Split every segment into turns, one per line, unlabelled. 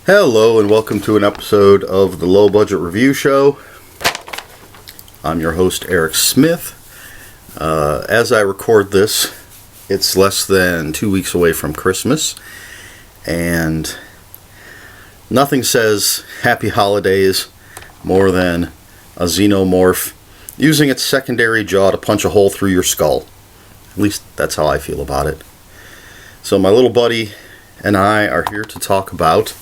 Hello and welcome to an episode of the Low Budget Review Show. I'm your host Eric Smith. As I record this, it's less than 2 weeks away from Christmas, and nothing says happy holidays more than a xenomorph using its secondary jaw to punch a hole through your skull. At least that's how I feel about it. So my little buddy and I are here to talk about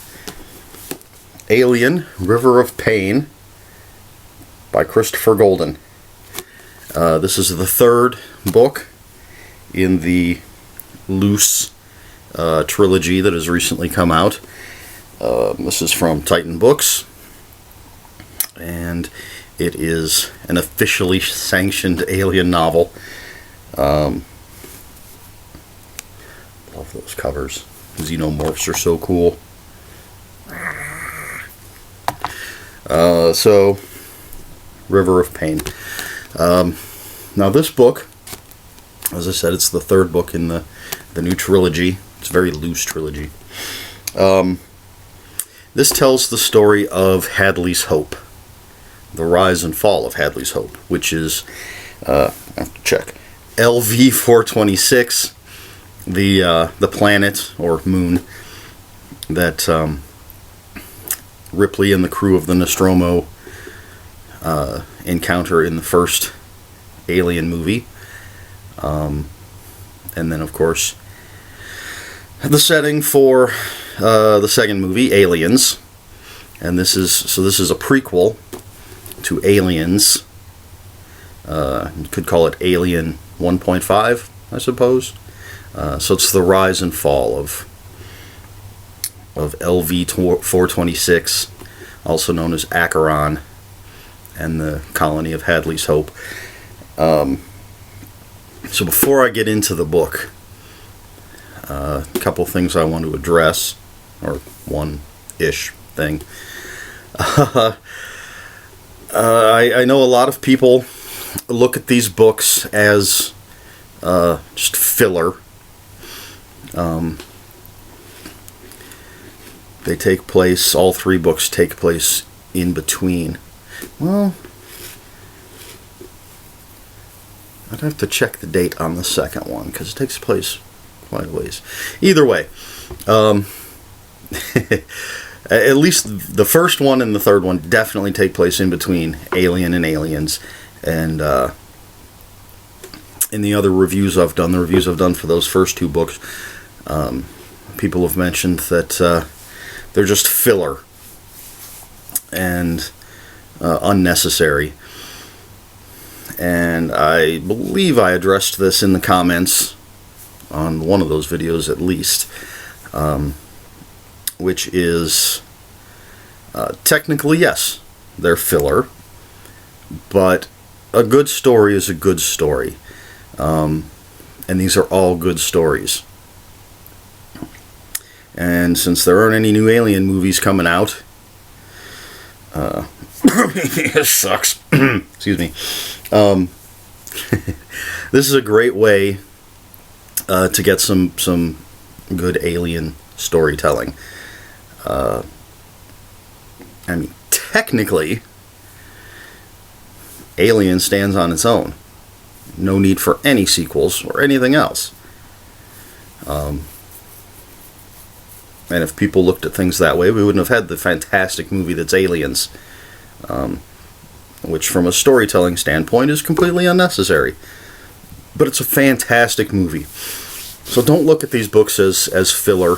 Alien: River of Pain by Christopher Golden. This is the third book in the Loose trilogy that has recently come out. This is from Titan Books, and it is an officially sanctioned Alien novel. Love those covers. Xenomorphs are so cool. So, River of Pain. Now this book, as I said, it's the third book in the new trilogy. It's a very loose trilogy. This tells the story of Hadley's Hope. The rise and fall of Hadley's Hope, which is, I have to check, LV-426, the planet, or moon, that Ripley and the crew of the Nostromo encounter in the first Alien movie. And then, of course, the setting for the second movie, Aliens. And this is a prequel to Aliens. You could call it Alien 1.5, I suppose. So it's the rise and fall of LV-426, also known as Acheron, and the colony of Hadley's Hope. So before I get into the book, a couple things I want to address, or one-ish thing. I know a lot of people look at these books as just filler. They take place, all three books take place in between. Well, I'd have to check the date on the second one, because it takes place quite a ways. Either way, at least the first one and the third one definitely take place in between Alien and Aliens. And in the other reviews I've done, the reviews I've done for those first two books, people have mentioned that they're just filler and unnecessary. And I believe I addressed this in the comments on one of those videos at least, which is technically, yes, they're filler, but a good story is a good story. And these are all good stories. And since there aren't any new Alien movies coming out, it sucks. Excuse me. This is a great way to get some good Alien storytelling. I mean, technically, Alien stands on its own. No need for any sequels or anything else. And if people looked at things that way, we wouldn't have had the fantastic movie that's Aliens, which from a storytelling standpoint is completely unnecessary. But it's a fantastic movie. So don't look at these books as filler.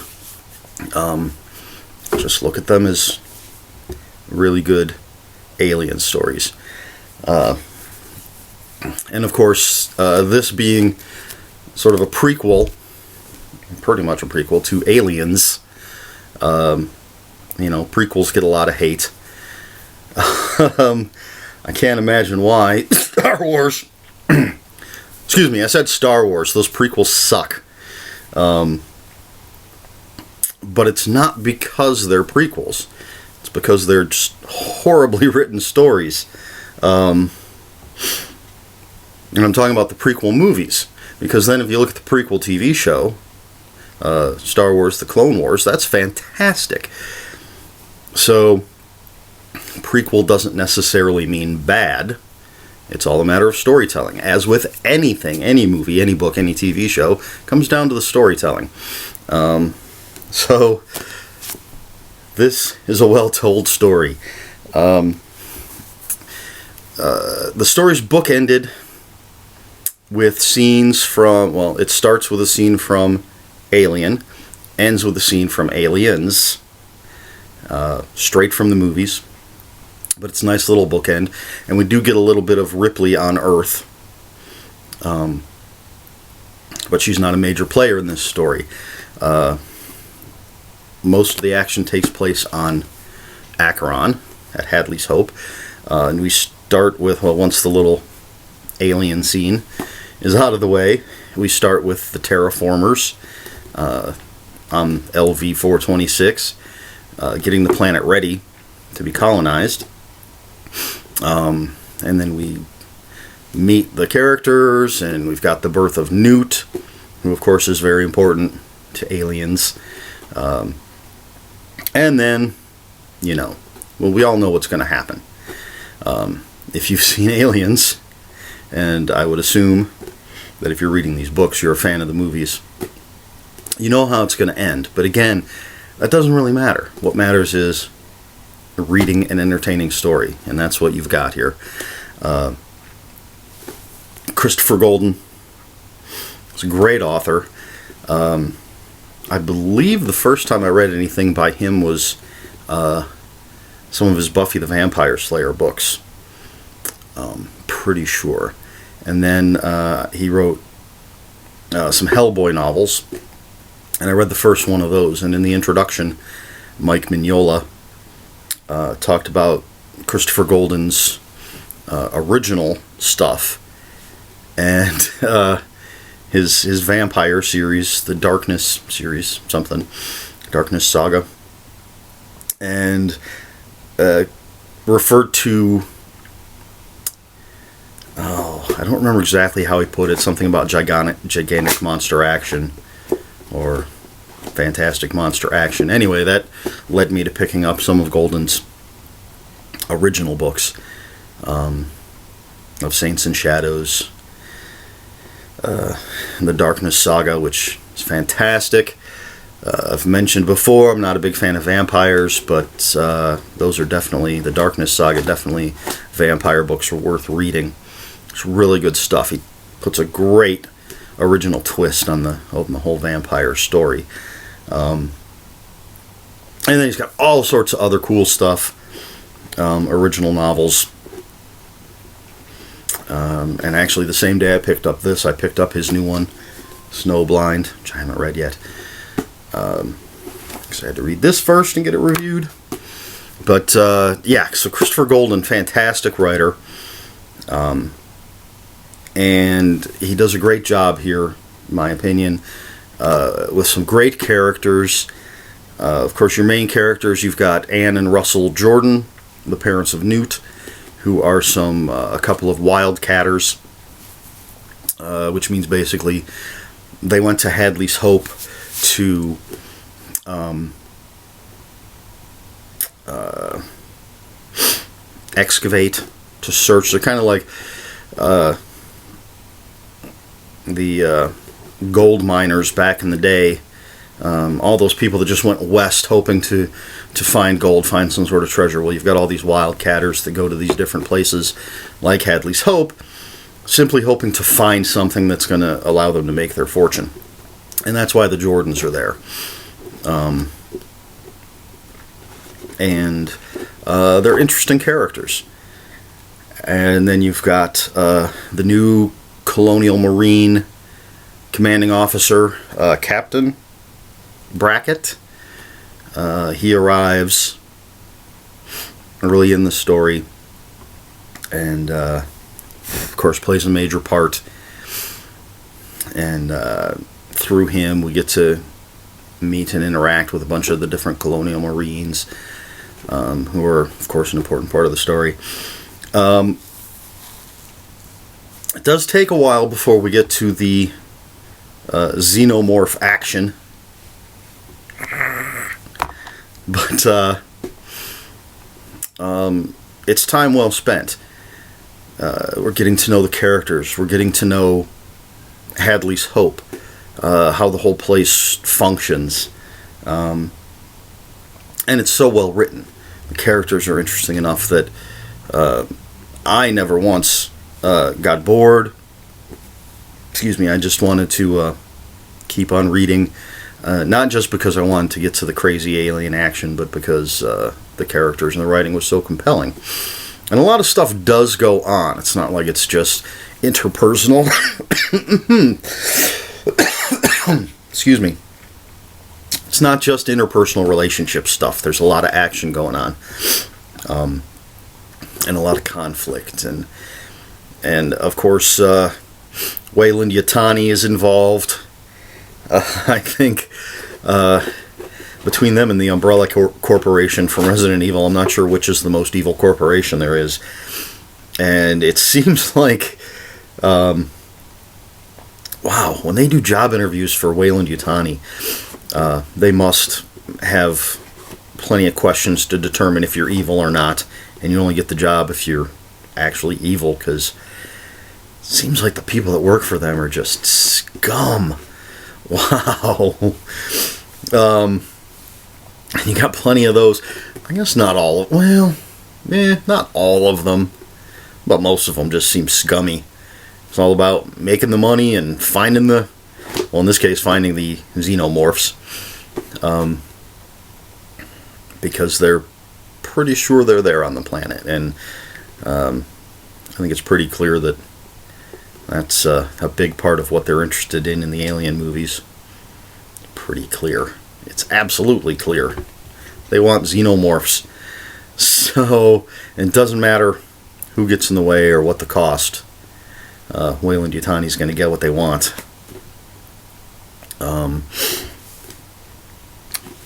Just look at them as really good Alien stories. And of course, this being sort of a prequel, pretty much a prequel to Aliens. Prequels get a lot of hate. I can't imagine why. Star Wars. Excuse me, I said Star Wars. Those prequels suck. But it's not because they're prequels. It's because they're just horribly written stories. And I'm talking about the prequel movies. Because then if you look at the prequel TV show, Star Wars: The Clone Wars, that's fantastic. So, prequel doesn't necessarily mean bad. It's all a matter of storytelling. As with anything, any movie, any book, any TV show, comes down to the storytelling. So, this is a well-told story. The story's bookended with scenes from, well, it starts with a scene from Alien, ends with a scene from Aliens, straight from the movies. But it's a nice little bookend, and we do get a little bit of Ripley on Earth. But she's not a major player in this story. Most of the action takes place on Acheron, at Hadley's Hope. And we start with, well, once the little alien scene is out of the way, we start with the terraformers on LV-426, getting the planet ready to be colonized. And then we meet the characters, and we've got the birth of Newt, who of course is very important to Aliens. And then, you know, well, we all know what's going to happen. If you've seen Aliens, and I would assume that if you're reading these books, you're a fan of the movies, you know how it's going to end. But again, that doesn't really matter. What matters is reading an entertaining story, and that's what you've got here. Christopher Golden is a great author. I believe the first time I read anything by him was some of his Buffy the Vampire Slayer books. Pretty sure. And then he wrote some Hellboy novels, and I read the first one of those. And in the introduction, Mike Mignola talked about Christopher Golden's original stuff, and his vampire series, the Darkness series, Darkness Saga, and referred to, I don't remember exactly how he put it, something about gigantic monster action, or fantastic monster action. Anyway, that led me to picking up some of Golden's original books, of Saints and Shadows, the Darkness Saga, which is fantastic. I've mentioned before, I'm not a big fan of vampires, but those are definitely, the Darkness Saga, definitely vampire books are worth reading. It's really good stuff. He puts a great original twist on the whole vampire story. And then he's got all sorts of other cool stuff, original novels. And actually the same day I picked up this, I picked up his new one, Snowblind, which I haven't read yet. Because I had to read this first and get it reviewed. But yeah, so Christopher Golden, fantastic writer. And he does a great job here, in my opinion, with some great characters. Of course, your main characters, you've got Anne and Russell Jordan, the parents of Newt, who are a couple of wildcatters, which means basically they went to Hadley's Hope to excavate, to search. They're kind of like the gold miners back in the day. All those people that just went west hoping to find gold, find some sort of treasure. Well, you've got all these wildcatters that go to these different places, like Hadley's Hope, simply hoping to find something that's going to allow them to make their fortune. And that's why the Jordans are there. And they're interesting characters. And then you've got the new Colonial Marine commanding officer, Captain Brackett. He arrives early in the story, and of course plays a major part. And through him we get to meet and interact with a bunch of the different Colonial Marines, who are of course an important part of the story. It does take a while before we get to the xenomorph action, but it's time well spent. We're getting to know the characters. We're getting to know Hadley's Hope, how the whole place functions. And it's so well written. The characters are interesting enough that I never once got bored. Excuse me, I just wanted to keep on reading. Not just because I wanted to get to the crazy alien action, but because the characters and the writing was so compelling. And a lot of stuff does go on. It's not like it's just interpersonal. Excuse me. It's not just interpersonal relationship stuff. There's a lot of action going on. And a lot of conflict. And of course, Wayland Yutani is involved. I think between them and the Umbrella Corporation from Resident Evil, I'm not sure which is the most evil corporation there is. And it seems like, wow, when they do job interviews for Wayland Yutani, they must have plenty of questions to determine if you're evil or not. And you only get the job if you're actually evil, because it seems like the people that work for them are just scum. Wow. You got plenty of those. I guess not all of, well, not all of them, but most of them just seem scummy. It's all about making the money and finding the, well, in this case, finding the xenomorphs. Because they're pretty sure they're there on the planet. And I think it's pretty clear that that's a big part of what they're interested in the Alien movies. Pretty clear. It's absolutely clear. They want xenomorphs. So, it doesn't matter who gets in the way or what the cost. Wayland Yutani's going to get what they want.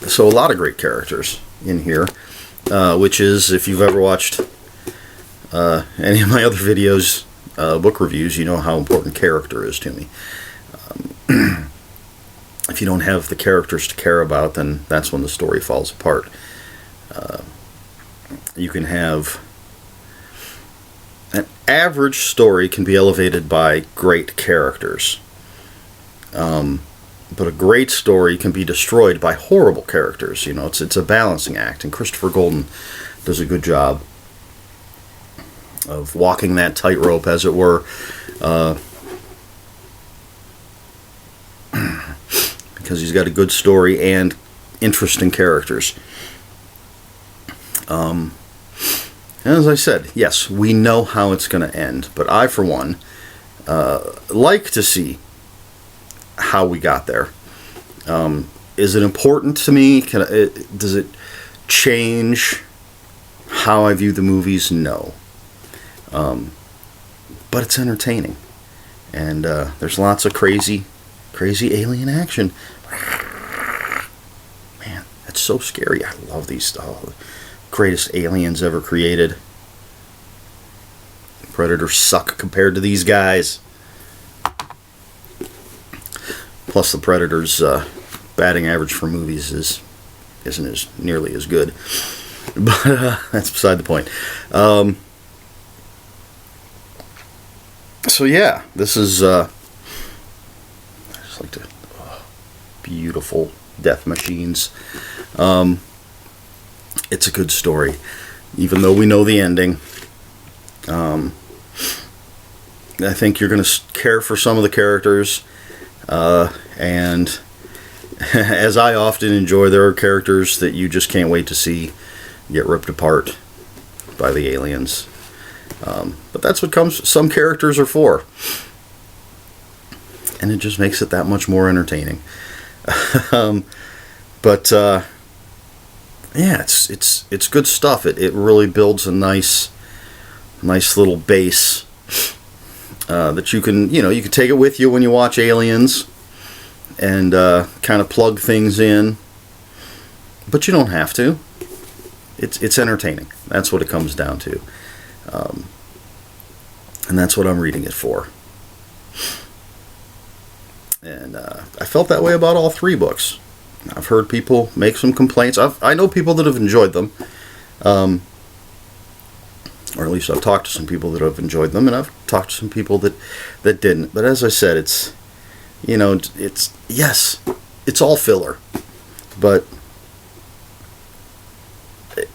So a lot of great characters in here. Which is, if you've ever watched any of my other videos, book reviews, you know how important character is to me. If you don't have the characters to care about, then that's when the story falls apart. You can have an average story can be elevated by great characters. But a great story can be destroyed by horrible characters. You know, it's a balancing act, and Christopher Golden does a good job of walking that tightrope, as it were, because he's got a good story and interesting characters. As I said, yes, we know how it's going to end, but I, for one, like to see how we got there. Is it important to me? Does it change how I view the movies? No. But it's entertaining. And there's lots of crazy alien action. Man, that's so scary. I love these greatest aliens ever created. Predators suck compared to these guys. Plus, the Predator's batting average for movies isn't as nearly as good. But that's beside the point. So yeah, this is I just like to beautiful death machines. It's a good story, even though we know the ending. I think you're going to care for some of the characters. And as I often enjoy, there are characters that you just can't wait to see get ripped apart by the aliens. But that's what some characters are for. And it just makes it that much more entertaining. But yeah, it's good stuff. It really builds a nice little base that you can take it with you when you watch Aliens, and kind of plug things in. But you don't have to. It's entertaining. That's what it comes down to. And that's what I'm reading it for. And I felt that way about all three books. I've heard people make some complaints. I know people that have enjoyed them. or at least I've talked to some people that have enjoyed them, and I've talked to some people that didn't. But as I said, it's, you know, it's, yes, it's all filler, but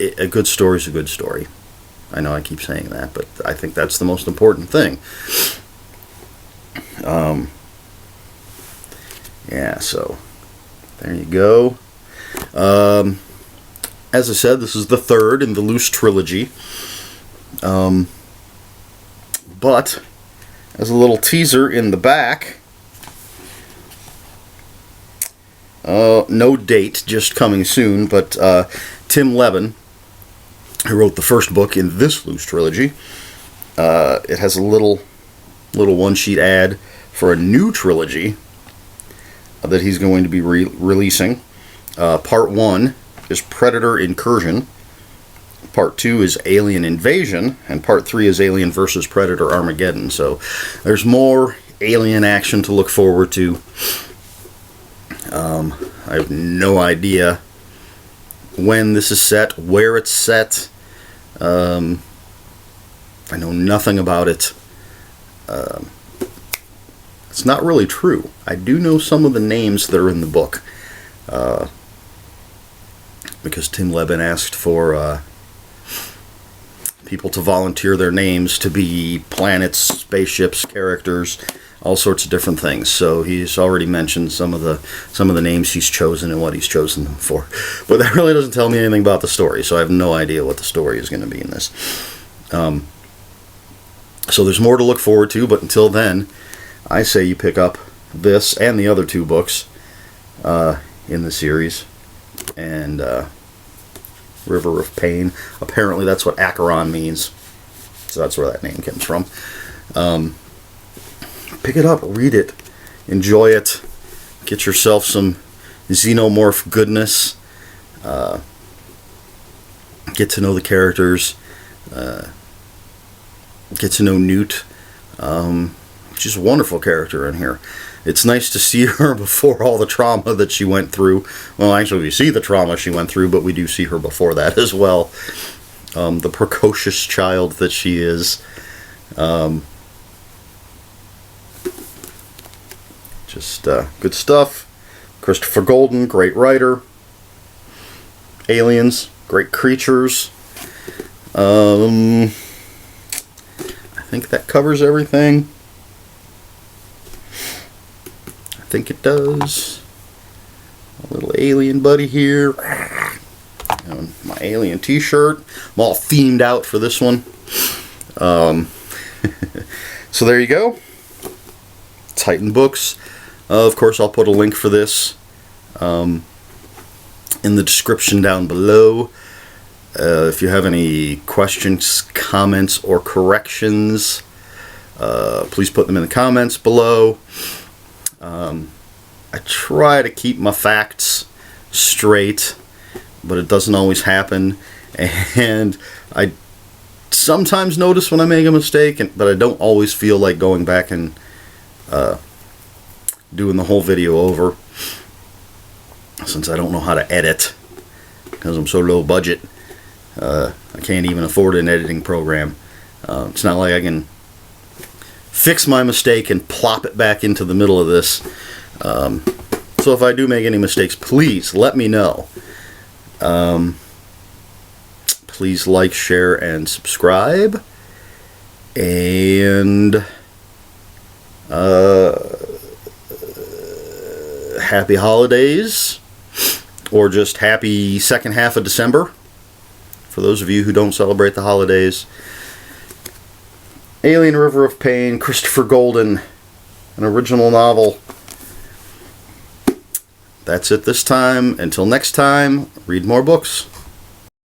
a good story is a good story. I know I keep saying that, but I think that's the most important thing. Yeah, so there you go. As I said, this is the third in the Loose trilogy. But as a little teaser in the back, no date, just coming soon, but Tim Levin, who wrote the first book in this Loose trilogy, it has a little one-sheet ad for a new trilogy that he's going to be releasing. Part 1 is Predator Incursion, Part 2 is Alien Invasion, and Part 3 is Alien vs. Predator Armageddon. So there's more alien action to look forward to. I have no idea when this is set, where it's set. I know nothing about it. It's not really true. I do know some of the names that are in the book, because Tim Levin asked for people to volunteer their names to be planets, spaceships, characters, all sorts of different things. So he's already mentioned some of the names he's chosen and what he's chosen them for. But that really doesn't tell me anything about the story, so I have no idea what the story is going to be in this. So there's more to look forward to, but until then, I say you pick up this and the other 2 books in the series, and River of Pain. Apparently that's what Acheron means, so that's where that name comes from. Pick it up, read it, enjoy it, get yourself some xenomorph goodness, get to know the characters, get to know Newt. She's a wonderful character in here. It's nice to see her before all the trauma that she went through. Well, actually, we see the trauma she went through, but we do see her before that as well. The precocious child that she is. Just good stuff. Christopher Golden, great writer. Aliens, great creatures. I think that covers everything. I think it does. A little alien buddy here. And my alien t-shirt. I'm all themed out for this one. So there you go. Titan Books. Of course, I'll put a link for this in the description down below. If you have any questions, comments, or corrections, please put them in the comments below. I try to keep my facts straight, but it doesn't always happen, and I sometimes notice when I make a mistake, but I don't always feel like going back and doing the whole video over, since I don't know how to edit, because I'm so low budget. I can't even afford an editing program. It's not like I can fix my mistake and plop it back into the middle of this. So if I do make any mistakes, please let me know. Please like, share, and subscribe. And happy holidays, or just happy second half of December for those of you who don't celebrate the holidays. Alien River of Pain, Christopher Golden, an original novel. That's it this time. Until next time, read more books.